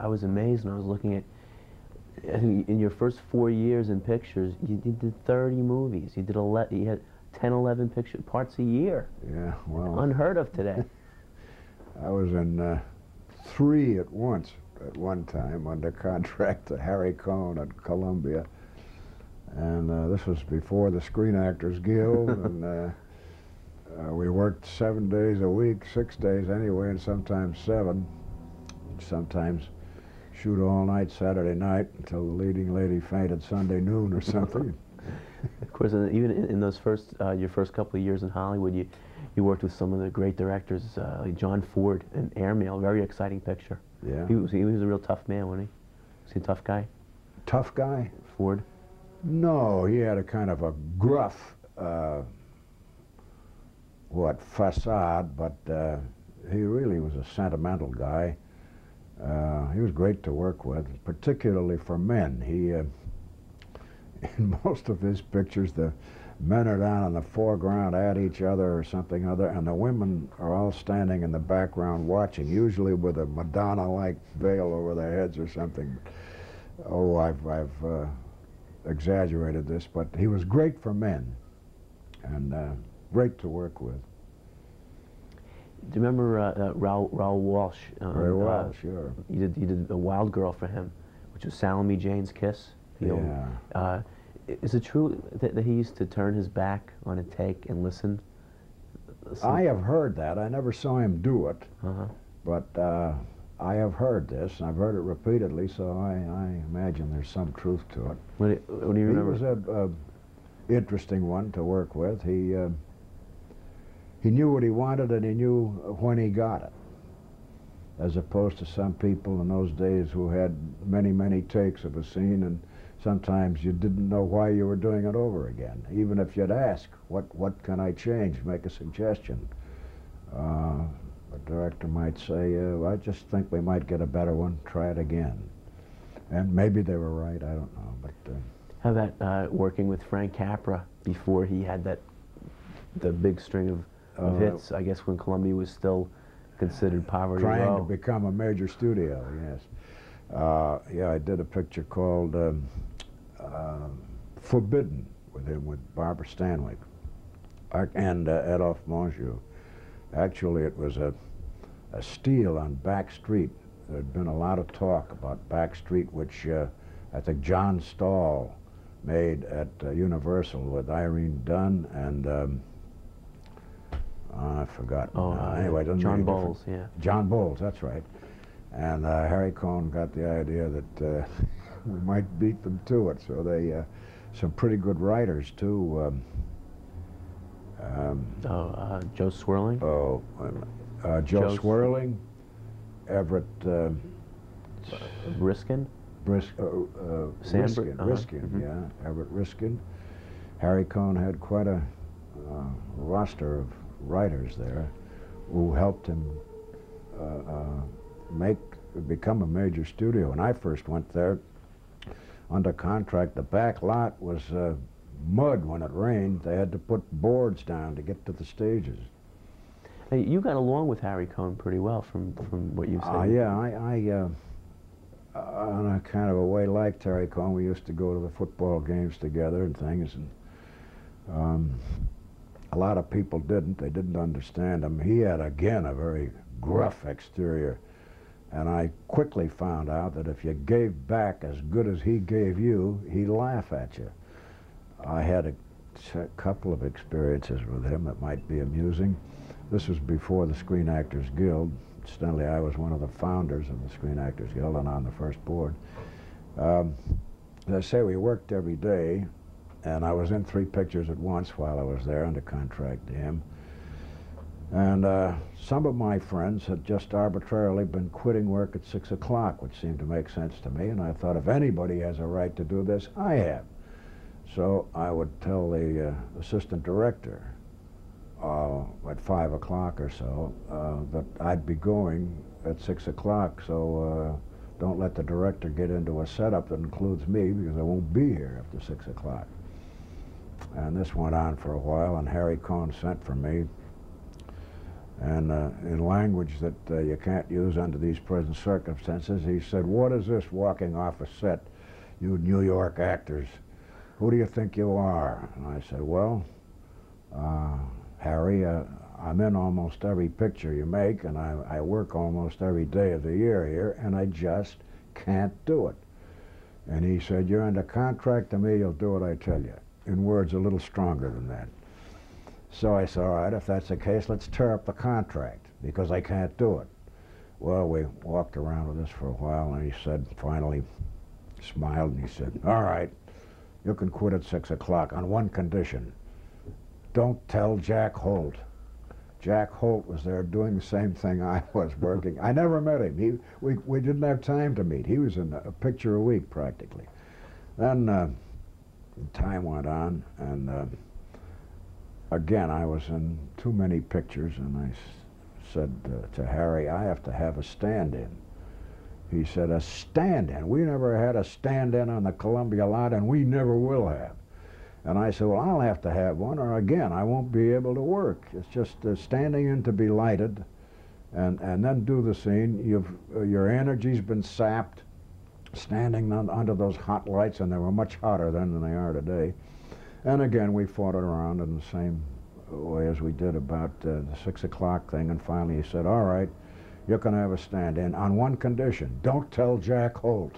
I was amazed when I was looking at, in your first 4 years in pictures, you did 30 movies. You did you had 10, 11 picture parts a year. Yeah, well. Unheard of today. I was in 3 at once at one time under contract to Harry Cohn at Columbia. And this was before the Screen Actors Guild, and we worked 7 days a week, 6 days anyway, and sometimes 7. Sometimes shoot all night Saturday night until the leading lady fainted Sunday noon or something. Of course, even in those your first couple of years in Hollywood, you worked with some of the great directors, like John Ford and Airmail. Very exciting picture. Yeah. He was a real tough man, wasn't he? Was he a tough guy? Tough guy? Ford? No, he had a kind of a gruff, facade, but he really was a sentimental guy. He was great to work with, particularly for men. In most of his pictures, the men are down in the foreground at each other or something other, and the women are all standing in the background watching, usually with a Madonna-like veil over their heads or something. Oh, I've exaggerated this, but he was great for men, and great to work with. Do you remember Raoul Walsh? Ray Walsh, sure. You did A Wild Girl for him, which was Salome Jane's Kiss. Yeah. Is it true that he used to turn his back on a take and listen? I have heard that. I never saw him do it, but I have heard this, and I've heard it repeatedly, so I imagine there's some truth to it. What do you remember? He was an interesting one to work with. He knew what he wanted, and he knew when he got it, as opposed to some people in those days who had many, many takes of a scene, and sometimes you didn't know why you were doing it over again. Even if you'd ask, what can I change, make a suggestion. A director might say, I just think we might get a better one, try it again. And maybe they were right, I don't know. But how about working with Frank Capra before he had the big string of hits, I guess, when Columbia was still considered poverty trying low. to become a major studio, yes. Yeah, I did a picture called Forbidden with him, with Barbara Stanwyck and Adolphe Menjou. Actually, it was a steal on Back Street. There had been a lot of talk about Back Street, which I think John Stahl made at Universal with Irene Dunn and I forgot. Anyway, John Bowles, yeah. John Bowles, that's right. And Harry Cohn got the idea that we might beat them to it. So they, some pretty good writers too. Joe Swirling? Joe Swirling, Everett Riskin? Riskin, yeah, Everett Riskin. Harry Cohn had quite a roster of writers there who helped him become a major studio. When I first went there under contract, the back lot was mud when it rained. They had to put boards down to get to the stages. Hey, you got along with Harry Cohn pretty well from what you've said. Yeah, I on a kind of a way liked Harry Cohn. We used to go to the football games together and things, and a lot of people didn't. They didn't understand him. He had, again, a very gruff exterior. And I quickly found out that if you gave back as good as he gave you, he'd laugh at you. I had a couple of experiences with him that might be amusing. This was before the Screen Actors Guild. Incidentally, I was one of the founders of the Screen Actors Guild and on the first board. As I say, we worked every day, and I was in 3 pictures at once while I was there under contract to him. And some of my friends had just arbitrarily been quitting work at 6 o'clock, which seemed to make sense to me, and I thought, if anybody has a right to do this, I have. So I would tell the assistant director at 5 o'clock or so that I'd be going at 6 o'clock, so don't let the director get into a setup that includes me, because I won't be here after 6 o'clock. And this went on for a while, and Harry Cohn sent for me. And in language that you can't use under these present circumstances, he said, "What is this walking off a set, you New York actors? Who do you think you are?" And I said, "Well, Harry, I'm in almost every picture you make, and I work almost every day of the year here, and I just can't do it." And he said, "You're under contract to me, you'll do what I tell you." In words a little stronger than that. So I said, "All right, if that's the case, let's tear up the contract, because I can't do it." Well, we walked around with this for a while, and he said, finally smiled, and he said, "All right, you can quit at 6 o'clock on one condition. Don't tell Jack Holt." Jack Holt was there doing the same thing I was working. I never met him. We didn't have time to meet. He was in a picture a week practically. Then time went on, and again, I was in too many pictures, and I said to Harry, "I have to have a stand-in." He said, "A stand-in? We never had a stand-in on the Columbia lot, and we never will have." And I said, "Well, I'll have to have one, or again, I won't be able to work. It's just standing in to be lighted, and then do the scene. Your energy's been sapped, standing under those hot lights, and they were much hotter then than they are today." And again, we fought it around in the same way as we did about the 6 o'clock thing, and finally he said, "All right, you can have a stand-in on one condition. Don't tell Jack Holt."